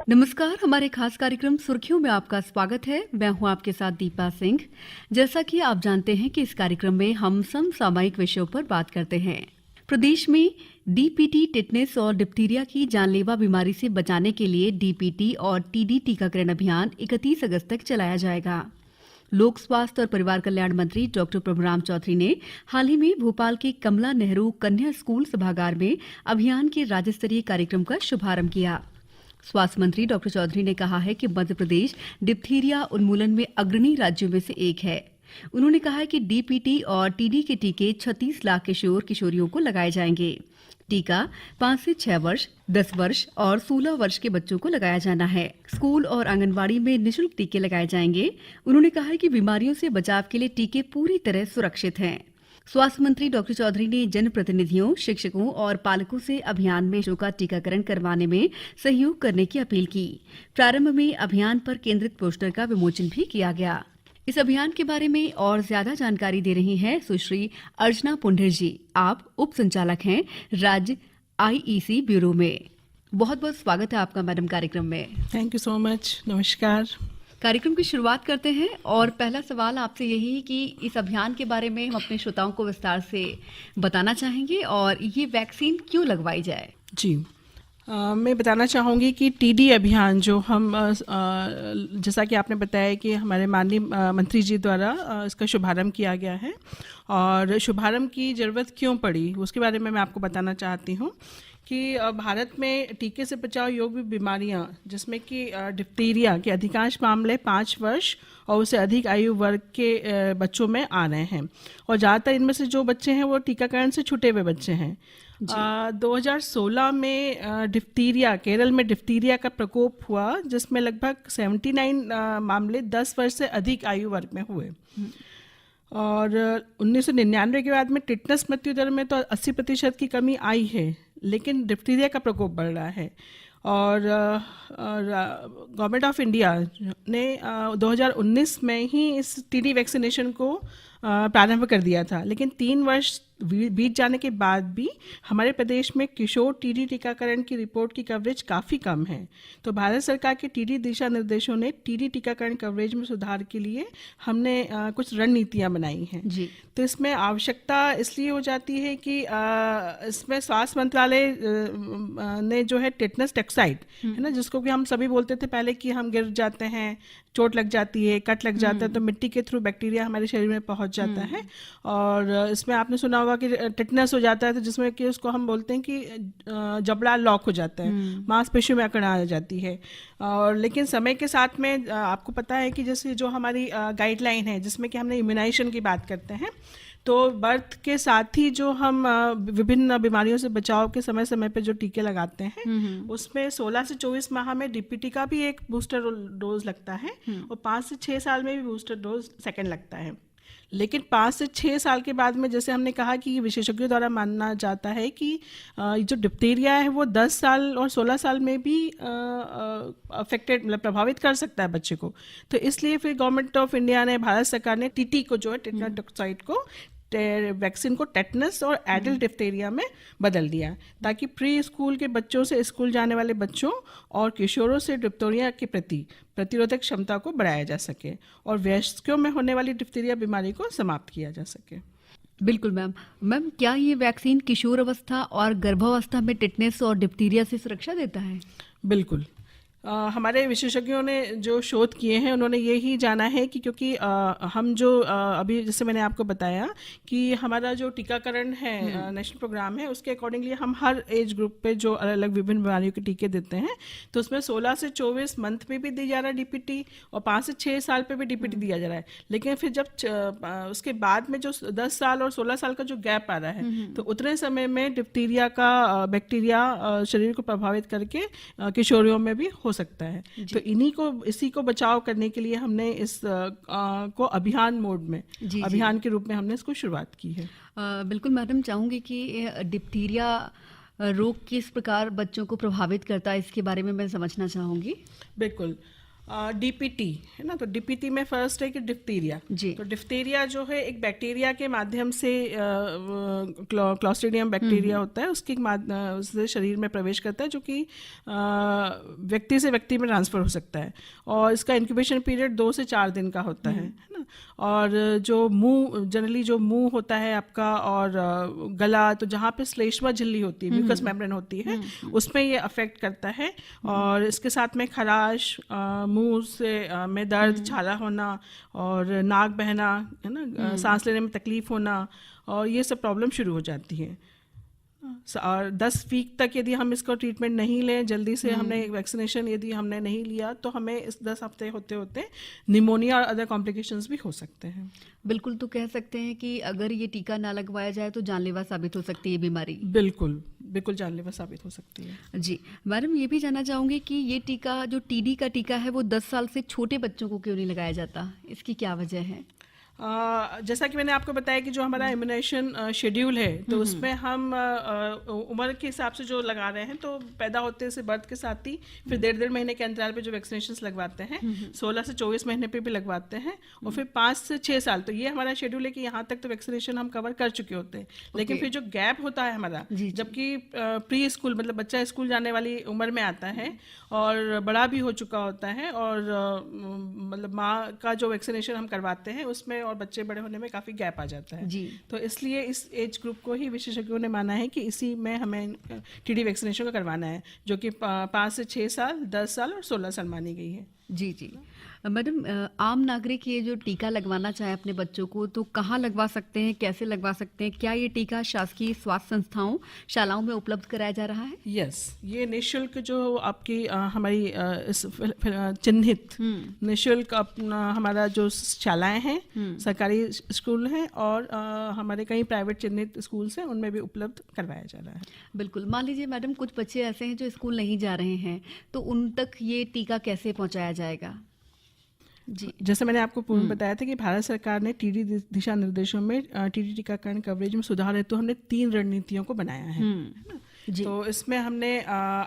नमस्कार। हमारे खास कार्यक्रम सुर्खियों में आपका स्वागत है। मैं हूं आपके साथ दीपा सिंह। जैसा कि आप जानते हैं कि इस कार्यक्रम में हम समसामयिक विषयों पर बात करते हैं। प्रदेश में डीपीटी, टिटनेस और डिप्थीरिया की जानलेवा बीमारी से बचाने के लिए डीपीटी और टीडी टीकाकरण अभियान 31 अगस्त तक चलाया जाएगा। लोक स्वास्थ्य और परिवार कल्याण मंत्री डॉक्टर प्रभुराम चौधरी ने हाल ही में भोपाल के कमला नेहरू कन्या स्कूल सभागार में अभियान के राज्य स्तरीय कार्यक्रम का शुभारंभ किया। स्वास्थ्य मंत्री डॉक्टर चौधरी ने कहा है कि मध्य प्रदेश डिप्थीरिया उन्मूलन में अग्रणी राज्यों में से एक है। उन्होंने कहा है कि डीपीटी और टीडी के टीके 36 लाख किशोर किशोरियों को लगाए जाएंगे। टीका 5 से 6 वर्ष, 10 वर्ष और 16 वर्ष के बच्चों को लगाया जाना है। स्कूल और आंगनबाड़ी में निःशुल्क टीके लगाए जाएंगे। उन्होंने कहा है कि बीमारियों से बचाव के लिए टीके पूरी तरह सुरक्षित हैं। स्वास्थ्य मंत्री डॉक्टर चौधरी ने जनप्रतिनिधियों, शिक्षकों और पालकों से अभियान में बच्चों का टीकाकरण करवाने में सहयोग करने की अपील की। प्रारंभ में अभियान पर केंद्रित पोस्टर का विमोचन भी किया गया। इस अभियान के बारे में और ज्यादा जानकारी दे रही हैं सुश्री अर्चना पुंढिर जी। आप उप संचालक हैं राज्य आईईसी ब्यूरो में। बहुत बहुत स्वागत है आपका मैडम कार्यक्रम में। Thank you so much. नमस्कार। कार्यक्रम की शुरुआत करते हैं और पहला सवाल आपसे यही है कि इस अभियान के बारे में हम अपने श्रोताओं को विस्तार से बताना चाहेंगे और ये वैक्सीन क्यों लगवाई जाए। जी, मैं बताना चाहूँगी कि टीडी अभियान जो हम जैसा कि आपने बताया कि हमारे माननीय मंत्री जी द्वारा इसका शुभारंभ किया गया है और शुभारंभ की ज़रूरत क्यों पड़ी उसके बारे में मैं आपको बताना चाहती हूँ कि भारत में टीके से बचाव योग्य बीमारियां जिसमें कि डिप्थीरिया के अधिकांश मामले 5 वर्ष और उससे अधिक आयु वर्ग के बच्चों में आ रहे हैं और ज़्यादातर इनमें से जो बच्चे हैं वो टीकाकरण से छूटे हुए बच्चे हैं। 2016 में डिप्थीरिया, केरल में डिप्थीरिया का प्रकोप हुआ जिसमें लगभग 79 मामले 10 वर्ष से अधिक आयु वर्ग में हुए और 1999 के बाद में टिटनेस मृत्यु दर में तो 80% की कमी आई है, लेकिन डिप्थीरिया का प्रकोप बढ़ रहा है और गवर्नमेंट ऑफ इंडिया ने 2019 में ही इस टीडी वैक्सीनेशन को प्रारंभ कर दिया था, लेकिन 3 वर्ष बीत जाने के बाद भी हमारे प्रदेश में किशोर टीडी टीकाकरण की रिपोर्ट की कवरेज काफ़ी कम है। तो भारत सरकार के टीडी दिशा निर्देशों ने टीडी टीकाकरण कवरेज में सुधार के लिए हमने कुछ रणनीतियां बनाई हैं जी। तो इसमें आवश्यकता इसलिए हो जाती है कि इसमें स्वास्थ्य मंत्रालय ने जो है टिटनेस टॉक्साइड है ना, जिसको कि हम सभी बोलते थे पहले कि हम गिर जाते हैं, चोट लग जाती है, कट लग जाता है तो मिट्टी के थ्रू बैक्टीरिया हमारे शरीर में पहुंच जाता है और इसमें आपने सुना होगा कि टिटनेस हो जाता है तो जिसमें कि उसको हम बोलते हैं कि जबड़ा लॉक हो जाता है, मांसपेशियों में अकड़ आ जाती है। और लेकिन समय के साथ में आपको पता है कि जैसे जो हमारी गाइडलाइन है जिसमें कि हमने इम्यूनाइजेशन की बात करते हैं, तो बर्थ के साथ ही जो हम विभिन्न बीमारियों से बचाव के समय समय पे जो टीके लगाते हैं उसमें 16 से 24 माह में डीपीटी का भी एक बूस्टर डोज लगता है और 5 से 6 साल में भी बूस्टर डोज सेकंड लगता है। लेकिन 5 से 6 साल के बाद में जैसे हमने कहा कि विशेषज्ञों द्वारा माना जाता है कि जो डिप्थीरिया है वो 10 साल और 16 साल में भी अफेक्टेड मतलब प्रभावित कर सकता है बच्चे को। तो इसलिए फिर गवर्नमेंट ऑफ इंडिया ने, भारत सरकार ने टीटी को जो है टिटनेस टॉक्साइड को वैक्सीन को टेटनस और एडल्ट डिप्थीरिया में बदल दिया ताकि प्री स्कूल के बच्चों से स्कूल जाने वाले बच्चों और किशोरों से डिप्थीरिया के प्रति प्रतिरोधक क्षमता को बढ़ाया जा सके और वयस्कों में होने वाली डिप्थीरिया बीमारी को समाप्त किया जा सके। बिल्कुल मैम, क्या ये वैक्सीन किशोर अवस्था और गर्भावस्था में टिटनेस और डिप्थीरिया से सुरक्षा देता है? बिल्कुल। हमारे विशेषज्ञों ने जो शोध किए हैं उन्होंने ये ही जाना है कि क्योंकि हम जो अभी जैसे मैंने आपको बताया कि हमारा जो टीकाकरण है नेशनल प्रोग्राम है उसके अकॉर्डिंगली हम हर एज ग्रुप पे जो अलग अलग विभिन्न बीमारियों के टीके देते हैं, तो उसमें 16 से 24 मंथ में भी दिया जा रहा है डीपीटी और 5 से 6 साल पे भी डीपीटी दिया जा रहा है। लेकिन फिर जब उसके बाद में जो 10 साल और 16 साल का जो गैप आ रहा है तो उतने समय में डिप्थीरिया का बैक्टीरिया शरीर को प्रभावित करके किशोरियों में भी हो सकता है। तो इसी को बचाव करने के लिए हमने इस को अभियान मोड में अभियान के रूप में हमने इसको शुरुआत की है। बिल्कुल मैडम, चाहूंगी कि डिप्थीरिया रोग किस प्रकार बच्चों को प्रभावित करता है इसके बारे में मैं समझना चाहूंगी। बिल्कुल। डीपीटी है ना, तो डीपीटी में फर्स्ट है कि डिप्थीरिया। जी। तो डिप्थीरिया जो है एक बैक्टीरिया के माध्यम से, क्लॉस्ट्रीडियम बैक्टीरिया होता है, उससे शरीर में प्रवेश करता है, जो कि व्यक्ति से व्यक्ति में ट्रांसफर हो सकता है, और इसका इंक्यूबेशन पीरियड 2 से 4 दिन का होता है ना। और जो मुंह, जनरली जो मुंह होता है आपका और गला, तो जहाँ पे श्लेष्मा झिल्ली होती है, म्यूकस मेम्ब्रेन होती है, उसमें ये अफेक्ट करता है। और इसके साथ में खराश, मुंह से में दर्द, छाला होना और नाक बहना, है ना, सांस लेने में तकलीफ होना, और ये सब प्रॉब्लम शुरू हो जाती है। और 10 वीक तक यदि हम इसको ट्रीटमेंट नहीं लें, जल्दी से हमने वैक्सीनेशन यदि हमने नहीं लिया, तो हमें इस 10 हफ्ते होते होते निमोनिया और अदर कॉम्प्लिकेशंस भी हो सकते हैं। बिल्कुल, तो कह सकते हैं कि अगर ये टीका ना लगवाया जाए तो जानलेवा साबित हो सकती है बीमारी। बिल्कुल बिल्कुल जानलेवा साबित हो सकती है। जी मैडम, ये भी जानना चाहूँगी कि ये टीका, जो टीडी का टीका है, वो 10 साल से छोटे बच्चों को क्यों नहीं लगाया जाता, इसकी क्या वजह है? जैसा कि मैंने आपको बताया कि जो हमारा इम्यूनाइजेशन शेड्यूल है, तो उसमें हम उम्र के हिसाब से जो लगा रहे हैं, तो पैदा होते से बर्थ के साथ ही फिर 1.5 महीने के अंतराल पे जो वैक्सीनेशंस लगवाते हैं, 16 से 24 महीने पे भी लगवाते हैं, और फिर 5 से 6 साल, तो ये हमारा शेड्यूल है कि यहाँ तक तो वैक्सीनेशन हम कवर कर चुके होते हैं। लेकिन फिर जो गैप होता है हमारा, जबकि प्री स्कूल मतलब बच्चा स्कूल जाने वाली उम्र में आता है और बड़ा भी हो चुका होता है, और मतलब माँ का जो वैक्सीनेशन हम करवाते हैं उसमें और बच्चे बड़े होने में काफ़ी गैप आ जाता है जी। तो इसलिए इस एज ग्रुप को ही विशेषज्ञों ने माना है कि इसी में हमें टीडी वैक्सीनेशन का करवाना है, जो कि 5 से 6 साल, 10 साल और 16 साल मानी गई है। जी जी मैडम, आम नागरिक ये जो टीका लगवाना चाहे अपने बच्चों को, तो कहाँ लगवा सकते हैं, कैसे लगवा सकते हैं? क्या ये टीका शासकीय स्वास्थ्य संस्थाओं, शालाओं में उपलब्ध कराया जा रहा है? यस, ये निःशुल्क जो आपकी हमारी चिन्हित निःशुल्क अपना हमारा जो शालाएं हैं, सरकारी स्कूल हैं, और हमारे कई प्राइवेट चिन्हित स्कूल्स हैं, उनमें भी उपलब्ध करवाया जा रहा है। बिल्कुल। मान लीजिए मैडम, कुछ बच्चे ऐसे हैं जो स्कूल नहीं जा रहे हैं, तो उन तक ये टीका कैसे पहुंचाया जाएगा? जी, जैसे मैंने आपको पूर्व बताया था कि भारत सरकार ने टीडी दिशा निर्देशों में टीडी टीकाकरण कवरेज में सुधार हेतु हमने 3 रणनीतियों को बनाया है ना? तो इसमें हमने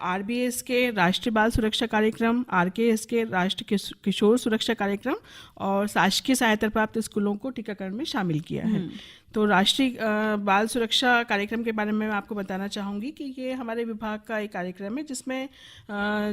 RBS के राष्ट्रीय बाल सुरक्षा कार्यक्रम, RKS के राष्ट्रीय किशोर सुरक्षा कार्यक्रम और शासकीय सहायता प्राप्त स्कूलों को टीकाकरण में शामिल किया है। तो राष्ट्रीय बाल सुरक्षा कार्यक्रम के बारे में मैं आपको बताना चाहूँगी कि ये हमारे विभाग का एक कार्यक्रम है, जिसमें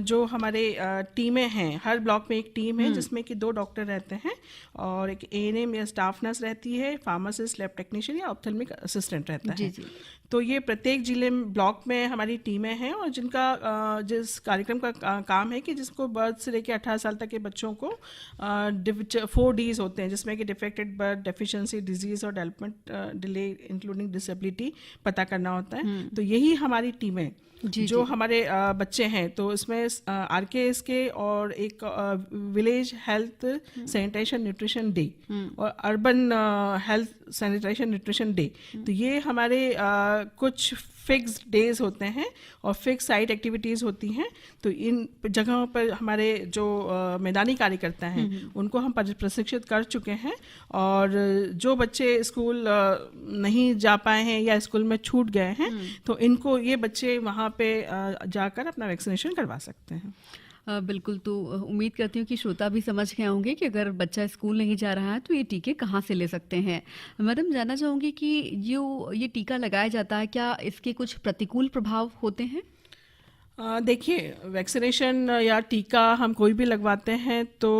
जो हमारे टीमें हैं, हर ब्लॉक में एक टीम है जिसमें कि 2 डॉक्टर रहते हैं और एक ANM या स्टाफ नर्स रहती है, फार्मासिस्ट, लैब टेक्नीशियन या ऑप्थेल्मिक असिस्टेंट रहता है। जी। तो ये प्रत्येक जिले में, ब्लॉक में हमारी टीमें हैं, और जिनका जिस कार्यक्रम का काम है कि जिसको बर्थ से लेकर 18 साल तक के बच्चों को 4 Ds होते हैं, जिसमें कि डिफेक्टेड बर्थ, डेफिशिएंसी, डिजीज और डेवलपमेंट डिले इंक्लूडिंग डिसेबिलिटी पता करना होता है। तो यही हमारी टीमें जो हमारे बच्चे हैं, तो इसमें RKS के और एक village health sanitation nutrition day और urban health sanitation nutrition day, तो ये हमारे कुछ फिक्स डेज होते हैं और फिक्स साइट एक्टिविटीज़ होती हैं। तो इन जगहों पर हमारे जो मैदानी कार्यकर्ता हैं उनको हम प्रशिक्षित कर चुके हैं, और जो बच्चे स्कूल नहीं जा पाए हैं या स्कूल में छूट गए हैं, तो इनको ये बच्चे वहाँ पे जाकर अपना वैक्सीनेशन करवा सकते हैं। बिल्कुल। तो उम्मीद करती हूँ कि श्रोता भी समझ गए होंगे कि अगर बच्चा स्कूल नहीं जा रहा है तो ये टीके कहाँ से ले सकते हैं। मैडम, जानना चाहूँगी कि जो ये टीका लगाया जाता है, क्या इसके कुछ प्रतिकूल प्रभाव होते हैं? देखिए, वैक्सीनेशन या टीका हम कोई भी लगवाते हैं तो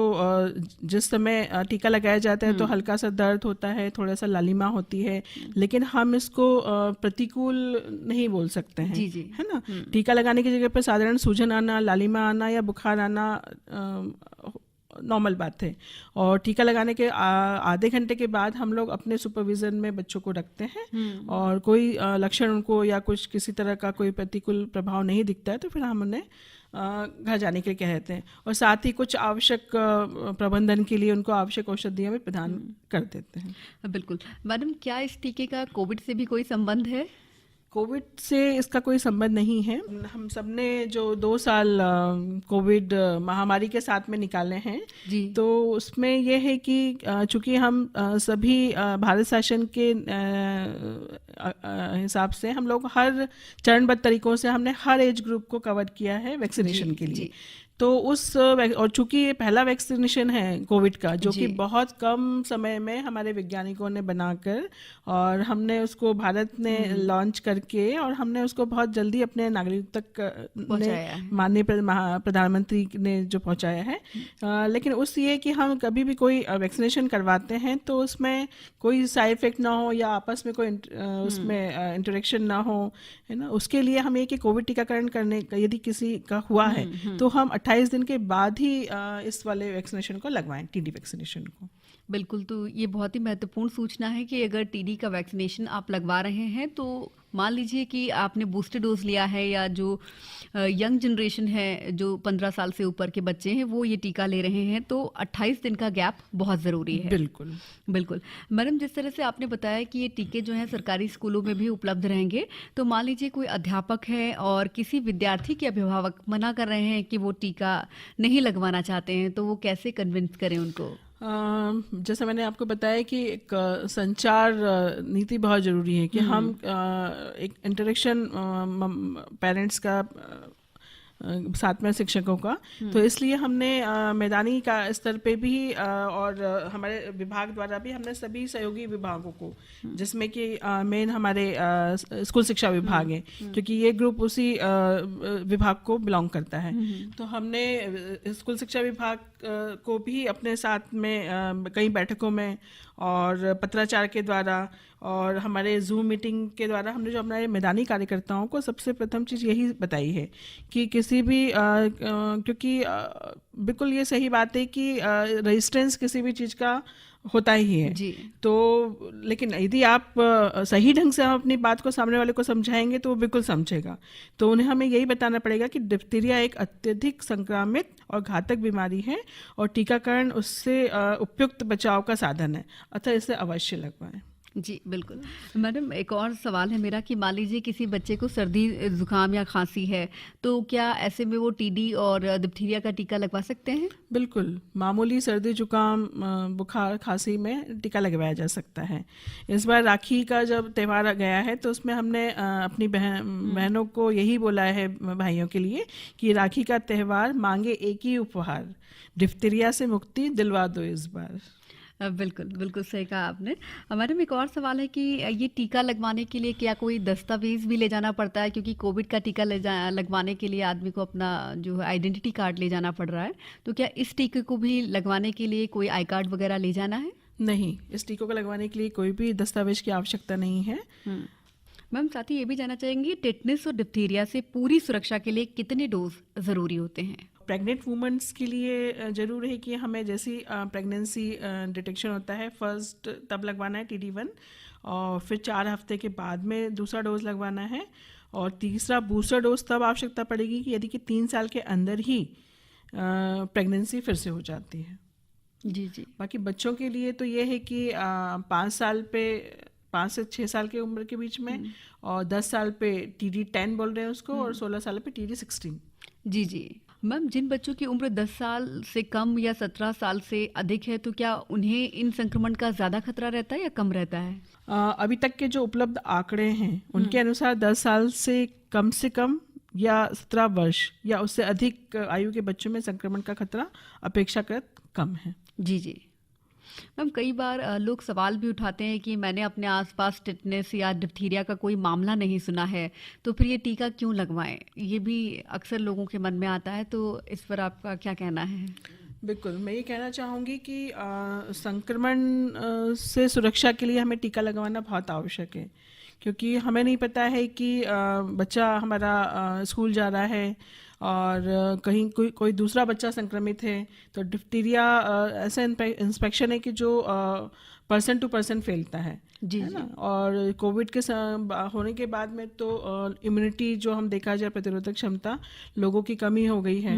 जिस समय टीका लगाया जाता है तो हल्का सा दर्द होता है, थोड़ा सा लालिमा होती है, लेकिन हम इसको प्रतिकूल नहीं बोल सकते हैं। जी। है ना? टीका लगाने की जगह पर साधारण सूजन आना, लालिमा आना या बुखार आना नॉर्मल बात है, और टीका लगाने के आधे घंटे के बाद हम लोग अपने सुपरविजन में बच्चों को रखते हैं, और कोई लक्षण उनको या कुछ किसी तरह का कोई प्रतिकूल प्रभाव नहीं दिखता है तो फिर हम उन्हें घर जाने के लिए कहते हैं, और साथ ही कुछ आवश्यक प्रबंधन के लिए उनको आवश्यक औषधियाँ भी प्रदान कर देते हैं। बिल्कुल। मैडम, क्या इस टीके का कोविड से भी कोई संबंध है? कोविड से इसका कोई संबंध नहीं है। हम सबने जो 2 साल कोविड महामारी के साथ में निकाले हैं जी, तो उसमें यह है कि चूंकि हम सभी भारत शासन के हिसाब से हम लोग हर चरणबद्ध तरीकों से हमने हर एज ग्रुप को कवर किया है वैक्सीनेशन के लिए। तो और चूंकि ये पहला वैक्सीनेशन है कोविड का, जो कि बहुत कम समय में हमारे वैज्ञानिकों ने बनाकर और हमने उसको भारत ने लॉन्च करके और हमने उसको बहुत जल्दी अपने नागरिकों तक माननीय प्रधानमंत्री ने जो पहुंचाया है। लेकिन उस ये कि हम कभी भी कोई वैक्सीनेशन करवाते हैं तो उसमें कोई साइड इफेक्ट ना हो या आपस में कोई उसमें इंटरेक्शन ना हो, है ना। उसके लिए हम ये कि कोविड टीकाकरण करने का यदि किसी का हुआ है तो हम 28 दिन के बाद ही इस वाले वैक्सीनेशन को लगवाएं, टीडी वैक्सीनेशन को। बिल्कुल, तो ये बहुत ही महत्वपूर्ण सूचना है कि अगर टीडी का वैक्सीनेशन आप लगवा रहे हैं तो मान लीजिए कि आपने बूस्टर डोज लिया है या जो यंग जनरेशन है, जो 15 साल से ऊपर के बच्चे हैं, वो ये टीका ले रहे हैं, तो 28 दिन का गैप बहुत ज़रूरी है। बिल्कुल बिल्कुल। मैडम, जिस तरह से आपने बताया कि ये टीके जो हैं सरकारी स्कूलों में भी उपलब्ध रहेंगे, तो मान लीजिए कोई अध्यापक है और किसी विद्यार्थी के अभिभावक मना कर रहे हैं कि वो टीका नहीं लगवाना चाहते हैं, तो वो कैसे कन्विंस करें उनको? जैसे मैंने आपको बताया कि एक संचार नीति बहुत ज़रूरी है कि हम एक इंटरेक्शन पेरेंट्स का साथ में शिक्षकों का, तो इसलिए हमने मैदानी का स्तर पे भी और हमारे विभाग द्वारा भी हमने सभी सहयोगी विभागों को, जिसमें कि मेन हमारे स्कूल शिक्षा विभाग है, क्योंकि ये ग्रुप उसी विभाग को बिलोंग करता है, तो हमने स्कूल शिक्षा विभाग को भी अपने साथ में कई बैठकों में और पत्राचार के द्वारा और हमारे जूम मीटिंग के द्वारा हमने जो हमारे मैदानी कार्यकर्ताओं को सबसे प्रथम चीज़ यही बताई है कि किसी भी क्योंकि बिल्कुल ये सही बात है कि रेजिस्टेंस किसी भी चीज़ का होता ही है जी। तो लेकिन यदि आप सही ढंग से अपनी बात को सामने वाले को समझाएंगे तो वो बिल्कुल समझेगा। तो उन्हें हमें यही बताना पड़ेगा कि डिप्थीरिया एक अत्यधिक संक्रामित और घातक बीमारी है और टीकाकरण उससे उपयुक्त बचाव का साधन है, अतः इसे अवश्य लगवाएं। जी बिल्कुल। मैडम, एक और सवाल है मेरा कि मान लीजिए किसी बच्चे को सर्दी जुकाम या खांसी है, तो क्या ऐसे में वो टीडी और डिप्थीरिया का टीका लगवा सकते हैं? बिल्कुल, मामूली सर्दी जुकाम बुखार खांसी में टीका लगवाया जा सकता है। इस बार राखी का जब त्यौहार आ गया है तो उसमें हमने अपनी बहनों को यही बोला है, भाइयों के लिए, कि राखी का त्यौहार मांगे एक ही उपहार, डिप्थीरिया से मुक्ति दिलवा दो इस बार। बिल्कुल बिल्कुल सही कहा आपने। मैडम, एक और सवाल है कि ये टीका लगवाने के लिए क्या कोई दस्तावेज भी ले जाना पड़ता है? क्योंकि कोविड का टीका लगवाने के लिए आदमी को अपना जो है आइडेंटिटी कार्ड ले जाना पड़ रहा है, तो क्या इस टीके को भी लगवाने के लिए कोई आई कार्ड वगैरह ले जाना है? नहीं, इस टीकों को लगवाने के लिए कोई भी दस्तावेज की आवश्यकता नहीं है। मैम, साथ ही ये भी जानना चाहेंगे, टेटनस और डिप्थीरिया से पूरी सुरक्षा के लिए कितने डोज ज़रूरी होते हैं? प्रेग्नेंट वुमेंस के लिए ज़रूर है कि हमें जैसी प्रेगनेंसी डिटेक्शन होता है फर्स्ट तब लगवाना है TD1, और फिर 4 हफ्ते के बाद में दूसरा डोज लगवाना है, और तीसरा बूस्टर डोज तब आवश्यकता पड़ेगी कि यदि कि 3 साल के अंदर ही प्रेगनेंसी फिर से हो जाती है। जी जी। बाकी बच्चों के लिए तो ये है कि 5 से 6 साल की उम्र के बीच में, और 10 साल पे TD10 बोल रहे हैं उसको, और 16 साल पे TD16। जी जी। मैम, जिन बच्चों की उम्र 10 साल से कम या 17 साल से अधिक है, तो क्या उन्हें इन संक्रमण का ज़्यादा खतरा रहता है या कम रहता है? अभी तक के जो उपलब्ध आंकड़े हैं उनके अनुसार 10 साल से कम या 17 वर्ष या उससे अधिक आयु के बच्चों में संक्रमण का खतरा अपेक्षाकृत कम है। जी जी। मैम, कई बार लोग सवाल भी उठाते हैं कि मैंने अपने आसपास टेटनस या डिप्थीरिया का कोई मामला नहीं सुना है, तो फिर ये टीका क्यों लगवाएं? ये भी अक्सर लोगों के मन में आता है, तो इस पर आपका क्या कहना है? बिल्कुल, मैं ये कहना चाहूँगी कि संक्रमण से सुरक्षा के लिए हमें टीका लगवाना बहुत आवश्यक है, क्योंकि हमें नहीं पता है कि बच्चा हमारा स्कूल जा रहा है और कहीं कोई दूसरा बच्चा संक्रमित है, तो डिप्थीरिया ऐसा इंस्पेक्शन है कि जो पर्सन टू पर्सन फैलता है जी है ना। और कोविड के होने के बाद में तो इम्यूनिटी जो हम देखा जाए, प्रतिरोधक क्षमता लोगों की कमी हो गई है,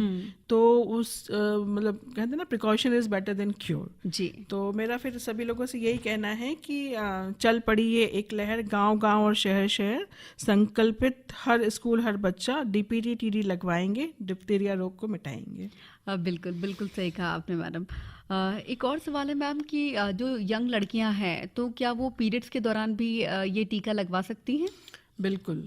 तो उस मतलब कहते हैं ना, precaution is better than cure. जी। तो मेरा फिर सभी लोगों से यही कहना है कि चल पड़ी ये एक लहर, गांव गांव और शहर शहर संकल्पित, हर स्कूल हर बच्चा DPT TD लगवाएंगे, डिप्थीरिया रोग को मिटाएंगे। बिल्कुल बिल्कुल सही कहा आपने मैडम। एक और सवाल है मैम कि जो यंग लड़कियां हैं, तो क्या वो पीरियड्स के दौरान भी ये टीका लगवा सकती हैं? बिल्कुल,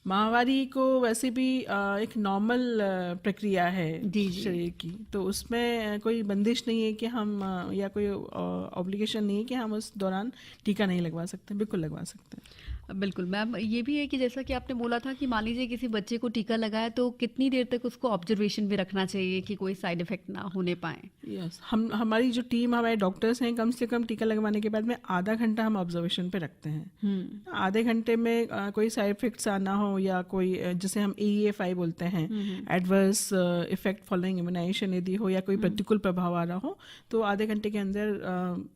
माहवारी को वैसे भी एक नॉर्मल प्रक्रिया है जी, जी। शरीर की, तो उसमें कोई बंदिश नहीं है कि हम या कोई ऑब्लिगेशन नहीं है कि हम उस दौरान टीका नहीं लगवा सकते, बिल्कुल लगवा सकते हैं। बिल्कुल मैम, ये भी है कि जैसा कि आपने बोला था कि मान लीजिए किसी बच्चे को टीका लगाया तो कितनी देर तक उसको ऑब्जर्वेशन में रखना चाहिए कि कोई साइड इफेक्ट ना होने पाए। यस, हमारी जो टीम, हमारे डॉक्टर्स हैं, कम से कम टीका लगवाने के बाद में आधा घंटा हम ऑब्जर्वेशन पे रखते हैं। आधे घंटे में कोई साइड इफेक्ट्स आना हो या कोई जिसे हम AEFI बोलते हैं, एडवर्स इफेक्ट फॉलोइंग इम्यूनाइजेशन यदि हो या कोई प्रतिकूल प्रभाव आ रहा हो, तो आधे घंटे के अंदर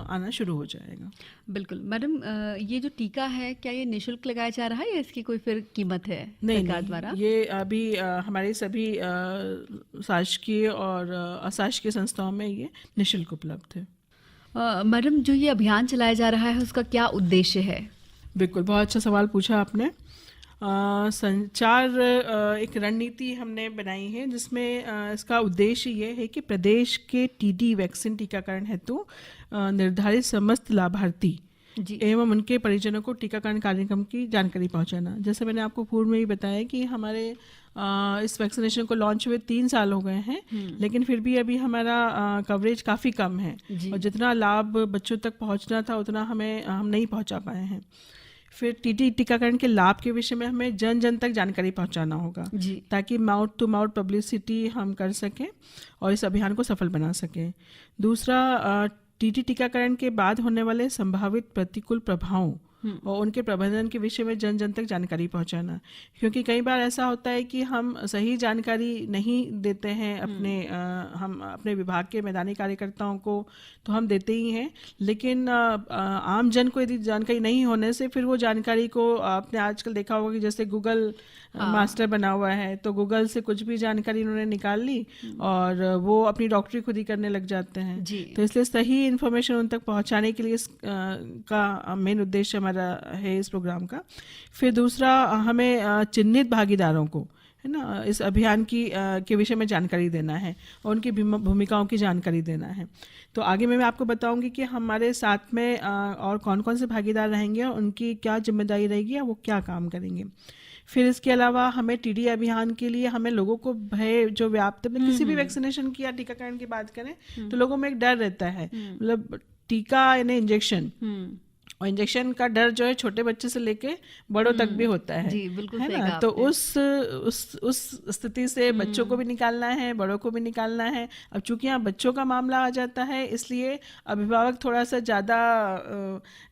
आना शुरू हो जाएगा। बिल्कुल मैडम, ये जो टीका है क्या ये निशुल्क लगाया जा रहा है या इसकी कोई फिर कीमत है सरकार द्वारा? ये अभी हमारे सभी शासकीय और अशासकीय संस्थाओं में ये निःशुल्क उपलब्ध है। मैडम, जो ये अभियान चलाया जा रहा है उसका क्या उद्देश्य है? बिल्कुल, बहुत अच्छा सवाल पूछा आपने। संचार एक रणनीति हमने बनाई है जिसमें इसका उद्देश्य ये है कि प्रदेश के TD वैक्सीन टीकाकरण हेतु निर्धारित समस्त लाभार्थी जी। एवं उनके परिजनों को टीकाकरण कार्यक्रम की जानकारी पहुंचाना। जैसे मैंने आपको पूर्व में ही बताया कि हमारे इस वैक्सीनेशन को लॉन्च हुए 3 साल हो गए हैं, लेकिन फिर भी अभी हमारा कवरेज काफ़ी कम है और जितना लाभ बच्चों तक पहुंचना था उतना हम नहीं पहुंचा पाए हैं। फिर TD टीकाकरण के लाभ के विषय में हमें जन जन तक जानकारी पहुंचाना होगा ताकि माउथ टू माउथ पब्लिसिटी हम कर सकें और इस अभियान को सफल बना सकें। दूसरा, TD टीकाकरण के बाद होने वाले संभावित प्रतिकूल प्रभावों और उनके प्रबंधन के विषय में जन जन तक जानकारी पहुंचाना, क्योंकि कई बार ऐसा होता है कि हम सही जानकारी नहीं देते हैं हम अपने विभाग के मैदानी कार्यकर्ताओं को तो हम देते ही हैं, लेकिन आम जन को यदि जानकारी नहीं होने से फिर वो जानकारी को आपने आजकल देखा होगा कि जैसे गूगल मास्टर बना हुआ है, तो गूगल से कुछ भी जानकारी उन्होंने निकाल ली और वो अपनी डॉक्टरी खुद ही करने लग जाते हैं। तो इसलिए सही इन्फॉर्मेशन उन तक पहुंचाने के लिए का मेन उद्देश्य हमारा है इस प्रोग्राम का। फिर दूसरा, हमें चिन्हित भागीदारों को है ना इस अभियान की के विषय में जानकारी देना है और उनकी भूमिकाओं की जानकारी देना है। तो आगे मैं आपको बताऊंगी कि हमारे साथ में और कौन कौन से भागीदार रहेंगे और उनकी क्या जिम्मेदारी रहेगी या वो क्या काम करेंगे। फिर इसके अलावा हमें TD अभियान के लिए हमें लोगों को भय जो व्याप्त है, किसी भी वैक्सीनेशन की या टीकाकरण की बात करें तो लोगों में एक डर रहता है, मतलब टीका यानी इंजेक्शन, और इंजेक्शन का डर जो है छोटे बच्चे से लेके बड़ों तक भी होता है। जी, बिल्कुल है सही ना? कहा तो आपने। उस स्थिति से बच्चों को भी निकालना है, बड़ों को भी निकालना है। अब चूंकि यहाँ बच्चों का मामला आ जाता है, इसलिए अभिभावक थोड़ा सा ज्यादा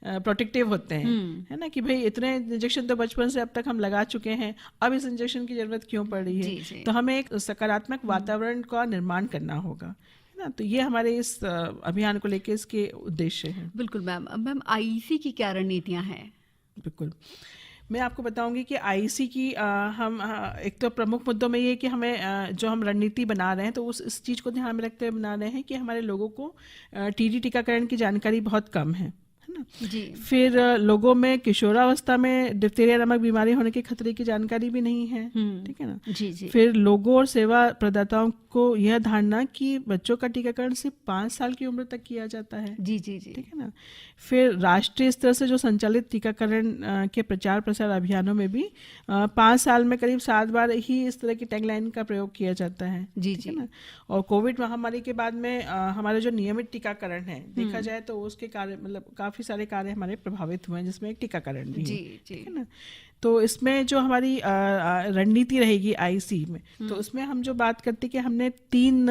प्रोटेक्टिव होते हैं, है ना, कि भाई इतने इंजेक्शन तो बचपन से अब तक हम लगा चुके हैं, अब इस इंजेक्शन की जरूरत क्यों पड़ रही है। तो हमें एक सकारात्मक वातावरण का निर्माण करना होगा, ना। तो ये हमारे इस अभियान को लेके इसके उद्देश्य हैं। बिल्कुल मैम। मैम, IEC की क्या रणनीतियां हैं? बिल्कुल, मैं आपको बताऊंगी कि IEC की हम एक तो प्रमुख मुद्दों में ये कि हमें जो हम रणनीति बना रहे हैं तो इस चीज़ को ध्यान में रखते हुए बना रहे हैं कि हमारे लोगों को TD टीकाकरण की जानकारी बहुत कम है ना। जी। फिर लोगों में किशोरावस्था में डिप्थीरिया नामक बीमारी होने के खतरे की जानकारी भी नहीं है, ठीक है ना। जी जी। फिर लोगों और सेवा प्रदाताओं को यह धारणा कि बच्चों का टीकाकरण सिर्फ 5 साल की उम्र तक किया जाता है। जी जी जी। ठीक है ना। फिर राष्ट्रीय स्तर से जो संचालित टीकाकरण के प्रचार प्रसार अभियानों में भी 5 साल में करीब 7 बार ही इस तरह की टैगलाइन का प्रयोग किया जाता है। जी ठीक जी। है ना। और कोविड महामारी के बाद में हमारे जो नियमित टीकाकरण है देखा जाए तो उसके कार्य मतलब काफी सारे कार्य हमारे प्रभावित हुए हैं, जिसमें एक टीकाकरण भी है। ठीक है ना। तो इसमें जो हमारी रणनीति रहेगी IEC में, तो उसमें हम जो बात करते कि हमने 3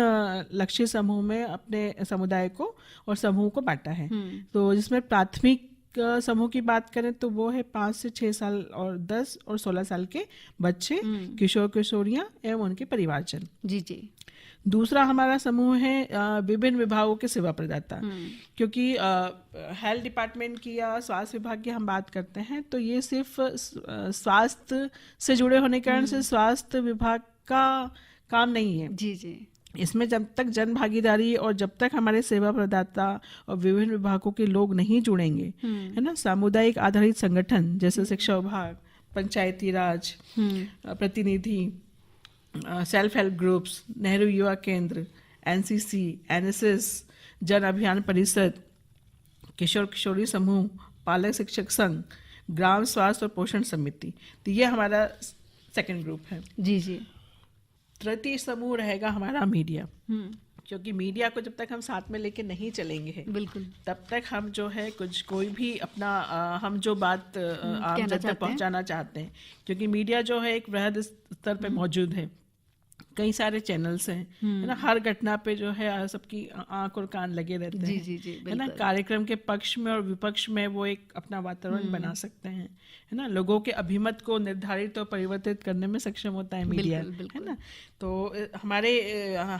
लक्ष्य समूह में अपने समुदाय को और समूह को बांटा है। तो जिसमें प्राथमिक समूह की बात करें तो वो है 5 से 6 साल और 10 और 16 साल के बच्चे, किशोर किशोरियां एवं उनके परिवारजन। जी जी। दूसरा हमारा समूह है विभिन्न विभागों के सेवा प्रदाता, क्योंकि हेल्थ डिपार्टमेंट की या स्वास्थ्य विभाग की हम बात करते हैं तो ये सिर्फ स्वास्थ्य से जुड़े होने के कारण से स्वास्थ्य विभाग का काम नहीं है। जी जी। इसमें जब तक जन भागीदारी और जब तक हमारे सेवा प्रदाता और विभिन्न विभागों के लोग नहीं जुड़ेंगे, है ना, सामुदायिक आधारित संगठन जैसे शिक्षा विभाग, पंचायती राज प्रतिनिधि, सेल्फ हेल्प ग्रुप्स, नेहरू युवा केंद्र, NCC, NSS, जन अभियान परिषद, किशोर किशोरी समूह, पालक शिक्षक संघ, ग्राम स्वास्थ्य और पोषण समिति। तो ये हमारा सेकंड ग्रुप है। जी जी। तृतीय समूह रहेगा हमारा मीडिया, क्योंकि मीडिया को जब तक हम साथ में लेके नहीं चलेंगे बिल्कुल, तब तक हम जो है कोई भी अपना हम जो बात आम जन तक पहुंचाना चाहते हैं, क्योंकि मीडिया जो है एक वृहद स्तर पे मौजूद है, कई सारे चैनल्स हैं, है ना, हर घटना पे जो है सबकी आंख और कान लगे रहते हैं। जी जी, है ना, कार्यक्रम के पक्ष में और विपक्ष में वो एक अपना वातावरण बना सकते हैं, है ना, लोगों के अभिमत को निर्धारित और परिवर्तित करने में सक्षम होता है मीडिया, है ना। तो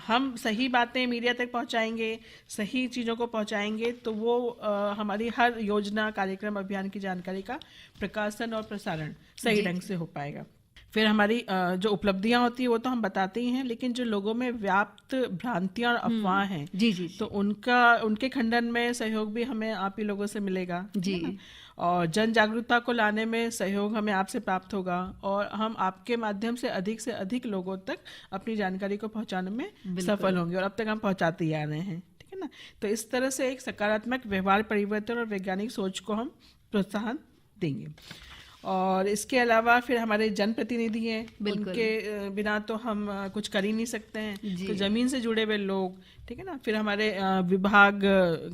हम सही बातें मीडिया तक पहुंचाएंगे, सही चीज़ों को पहुंचाएंगे, तो वो हमारी हर योजना, कार्यक्रम, अभियान की जानकारी का प्रकाशन और प्रसारण सही ढंग से हो पाएगा। फिर हमारी जो उपलब्धियां होती है वो तो हम बताते ही हैं, लेकिन जो लोगों में व्याप्त भ्रांतियां और अफवाह हैं, जी, तो उनके खंडन में सहयोग भी हमें आप ही लोगों से मिलेगा जी। और जन जागरूकता को लाने में सहयोग हमें आपसे प्राप्त होगा, और हम आपके माध्यम से अधिक लोगों तक अपनी जानकारी को पहुंचाने में सफल होंगे, और अब तक हम पहुंचाते ही आ रहे हैं, ठीक है ना। तो इस तरह से एक सकारात्मक व्यवहार परिवर्तन और वैज्ञानिक सोच को हम प्रोत्साहन देंगे। और इसके अलावा फिर हमारे जनप्रतिनिधि हैं, उनके बिना तो हम कुछ कर ही नहीं सकते हैं, तो जमीन से जुड़े हुए लोग, ठीक है ना। फिर हमारे विभाग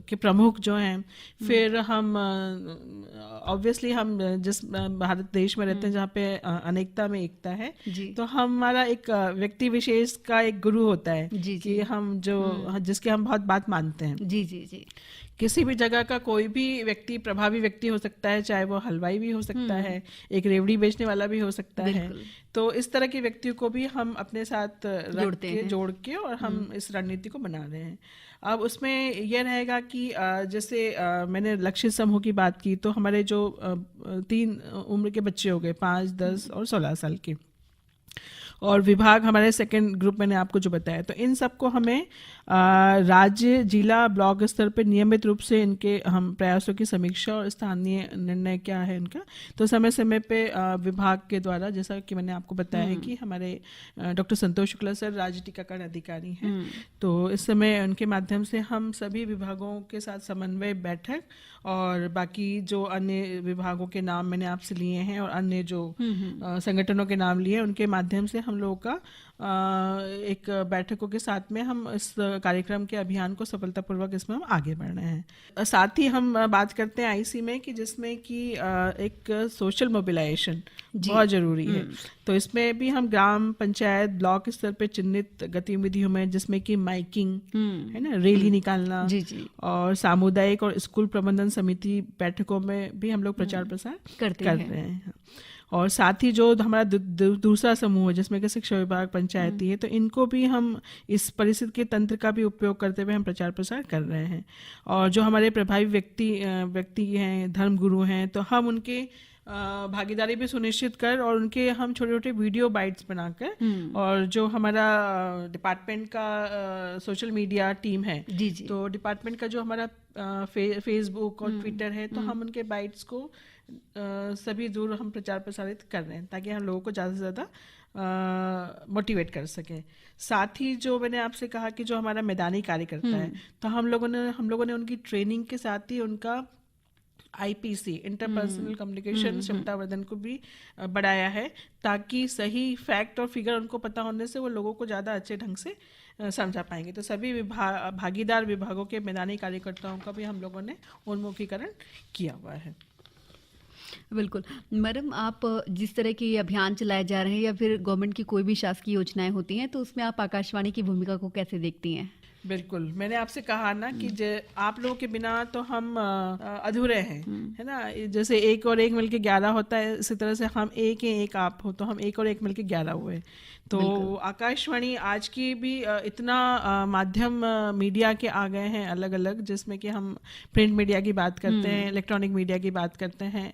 के प्रमुख जो हैं, फिर हम ऑब्वियसली हम जिस भारत देश में रहते हैं जहाँ पे अनेकता में एकता है, तो हमारा एक व्यक्ति विशेष का एक गुरु होता है कि हम जिसके हम बहुत बात मानते हैं। जी जी जी। किसी भी जगह का कोई भी व्यक्ति प्रभावी व्यक्ति हो सकता है, चाहे वो हलवाई भी हो सकता है, एक रेवड़ी बेचने वाला भी हो सकता है। तो इस तरह के व्यक्तियों को भी हम अपने साथ जोड़ के और हम इस रणनीति को बना रहे हैं। अब उसमें यह रहेगा कि जैसे मैंने लक्षित समूह की बात की, तो हमारे जो 3 उम्र के बच्चे हो गए, 5, 10 और 16 साल के, और विभाग हमारे सेकंड ग्रुप मैंने आपको जो बताया, तो इन सबको हमें राज्य, जिला, ब्लॉक स्तर पर नियमित रूप से इनके हम प्रयासों की समीक्षा और स्थानीय निर्णय क्या है इनका, तो समय समय पे विभाग के द्वारा, जैसा कि मैंने आपको बताया है कि हमारे डॉक्टर संतोष शुक्ला सर राज्य टीकाकरण अधिकारी हैं, तो इस समय उनके माध्यम से हम सभी विभागों के साथ समन्वय बैठक और बाकी जो अन्य विभागों के नाम मैंने आपसे लिए हैं और अन्य जो संगठनों के नाम लिए, उनके माध्यम से हम लोगों का एक बैठकों के साथ में हम इस कार्यक्रम के अभियान को सफलतापूर्वक इसमें हम आगे बढ़ रहे हैं। साथ ही हम बात करते हैं आईसी में कि जिसमें कि एक सोशल मोबिलाइजेशन बहुत जरूरी है, तो इसमें भी हम ग्राम पंचायत, ब्लॉक स्तर पे चिन्हित गतिविधियों में, जिसमें कि माइकिंग है ना, रैली निकालना, और सामुदायिक और स्कूल प्रबंधन समिति बैठकों में भी हम लोग प्रचार प्रसार कर रहे हैं। और साथ ही जो हमारा दूसरा समूह है जिसमें कि शिक्षा विभाग, पंचायती है, तो इनको भी हम इस परिस्थिति के तंत्र का भी उपयोग करते हुए हम प्रचार प्रसार कर रहे हैं। और जो हमारे प्रभावी व्यक्ति हैं, धर्म गुरु हैं, तो हम उनके भागीदारी भी सुनिश्चित कर और उनके हम छोटे छोटे वीडियो बाइट्स बनाकर, और जो हमारा डिपार्टमेंट का सोशल मीडिया टीम है, तो डिपार्टमेंट का जो हमारा फेसबुक और ट्विटर है, तो हम उनके बाइट्स को सभी दूर हम प्रचार प्रसारित कर रहे हैं ताकि हम लोगों को ज़्यादा से ज़्यादा मोटिवेट कर सकें। साथ ही जो मैंने आपसे कहा कि जो हमारा मैदानी कार्यकर्ता है, तो हम लोगों ने उनकी ट्रेनिंग के साथ ही उनका IPC इंटरपर्सनल कम्युनिकेशन क्षमतावर्धन को भी बढ़ाया है, ताकि सही फैक्ट और फिगर उनको पता होने से वो लोगों को ज़्यादा अच्छे ढंग से समझा पाएंगे। तो सभी भागीदार विभागों के मैदानी कार्यकर्ताओं का भी हम लोगों ने उन्मुखीकरण किया हुआ है। बिल्कुल मैडम, आप जिस तरह के अभियान चलाए जा रहे हैं या फिर गवर्नमेंट की कोई भी शासकीय योजनाएं होती हैं, तो उसमें आप आकाशवाणी की भूमिका को कैसे देखती हैं? बिल्कुल, मैंने आपसे कहा ना कि आप लोगों के बिना तो हम अधूरे हैं, है ना। जैसे 1 और 1 मिलके 11 होता है, इसी तरह से हम एक हैं, एक आप हो, तो हम 1 और 1 मिलके 11 हुए। तो आकाशवाणी आज की भी इतना माध्यम मीडिया के आ गए हैं अलग अलग, जिसमें कि हम प्रिंट मीडिया की बात करते हैं, इलेक्ट्रॉनिक मीडिया की बात करते हैं,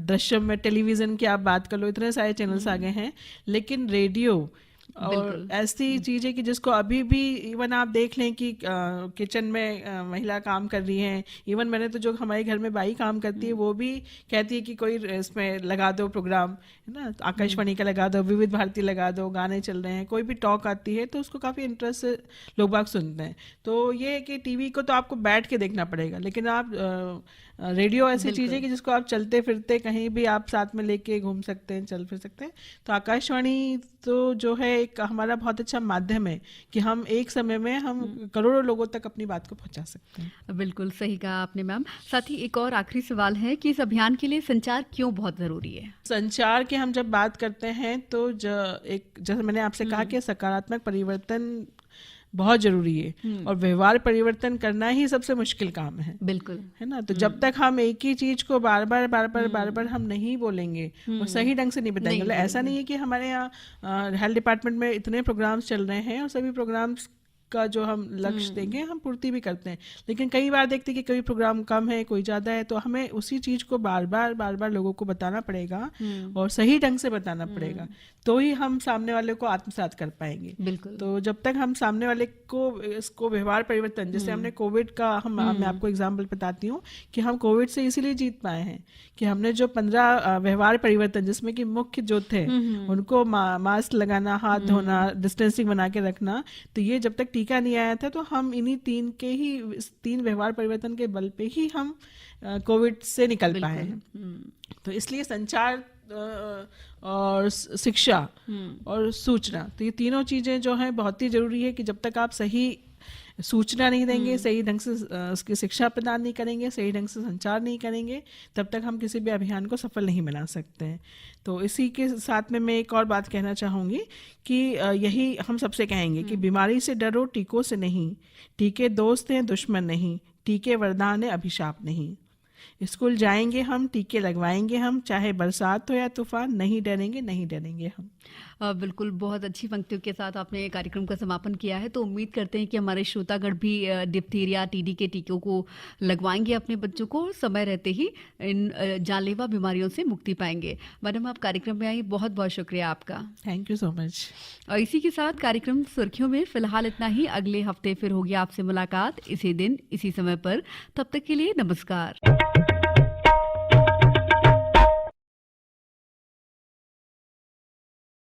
दृश्य में टेलीविज़न की आप बात कर लो, इतने सारे चैनल्स आ गए हैं। लेकिन रेडियो और ऐसी चीज़ है कि जिसको अभी भी इवन आप देख लें कि किचन में महिला काम कर रही हैं, इवन मैंने तो जो हमारे घर में बाई काम करती है वो भी कहती है कि कोई इसमें लगा दो प्रोग्राम, है ना, आकाशवाणी का लगा दो, विविध भारती लगा दो, गाने चल रहे हैं, कोई भी टॉक आती है तो उसको काफ़ी इंटरेस्ट से लोग बाग सुनते हैं। तो ये है कि टीवी को तो आपको बैठ के देखना पड़ेगा, लेकिन आप रेडियो ऐसी चीज है कि जिसको आप चलते फिरते कहीं भी आप साथ में लेके घूम सकते हैं, चल फिर सकते हैं। तो आकाशवाणी तो जो है एक हमारा बहुत अच्छा माध्यम है कि हम एक समय में हम करोड़ों लोगों तक अपनी बात को पहुंचा सकते हैं। बिल्कुल सही कहा आपने मैम। साथ ही एक और आखिरी सवाल है कि इस अभियान के लिए संचार क्यों बहुत जरूरी है? संचार की हम जब बात करते हैं तो जैसे मैंने आपसे कहा कि सकारात्मक परिवर्तन बहुत जरूरी है और व्यवहार परिवर्तन करना ही सबसे मुश्किल काम है। बिल्कुल, है ना। तो जब तक हम एक ही चीज को बार बार हम नहीं बोलेंगे और सही ढंग से नहीं बताएंगे, मतलब ऐसा नहीं है कि हमारे यहाँ हेल्थ डिपार्टमेंट में इतने प्रोग्राम्स चल रहे हैं और सभी प्रोग्राम्स का जो हम लक्ष्य देंगे हम पूर्ति भी करते हैं, लेकिन कई बार देखते हैं कि कोई प्रोग्राम कम है, कोई ज्यादा है, तो हमें उसी चीज को बार बार लोगों को बताना पड़ेगा और सही ढंग से बताना पड़ेगा, तो ही हम सामने वाले को आत्मसात कर पाएंगे। बिल्कुल। तो जब तक हम सामने वाले को इसको व्यवहार परिवर्तन, जैसे हमने कोविड का मैं आपको एग्जाम्पल बताती हूँ कि हम कोविड से इसीलिए जीत पाए हैं कि हमने जो 15 व्यवहार परिवर्तन जिसमें कि मुख्य जो थे उनको मास्क लगाना, हाथ धोना, डिस्टेंसिंग बना के रखना, तो ये जब तक टीका नहीं आया था तो हम इन्हीं 3 व्यवहार परिवर्तन के बल पे ही हम कोविड से निकल पाए हैं। तो इसलिए संचार और शिक्षा और सूचना, तो ये तीनों चीजें जो हैं बहुत ही जरूरी है कि जब तक आप सही सूचना नहीं देंगे, सही ढंग से उसकी शिक्षा प्रदान नहीं करेंगे, सही ढंग से संचार नहीं करेंगे, तब तक हम किसी भी अभियान को सफल नहीं बना सकते हैं। तो इसी के साथ में मैं एक और बात कहना चाहूँगी कि यही हम सबसे कहेंगे कि बीमारी से डरो, टीकों से नहीं, टीके दोस्त हैं दुश्मन नहीं, टीके वरदान है अभिशाप नहीं। स्कूल जाएंगे हम, टीके लगवाएंगे हम, चाहे बरसात हो या तूफान, नहीं डरेंगे हम। बिल्कुल, बहुत अच्छी पंक्तियों के साथ आपने कार्यक्रम का समापन किया है। तो उम्मीद करते हैं कि हमारे श्रोतागण भी डिप्थीरिया, टीडी के टीकों को लगवाएंगे अपने बच्चों को, समय रहते ही इन जानलेवा बीमारियों से मुक्ति पाएंगे। मैडम, आप कार्यक्रम में आई, बहुत बहुत शुक्रिया आपका। Thank you so much. और इसी के साथ कार्यक्रम सुर्खियों में फिलहाल इतना ही। अगले हफ्ते फिर होगी आपसे मुलाकात इसी दिन इसी समय पर। तब तक के लिए नमस्कार।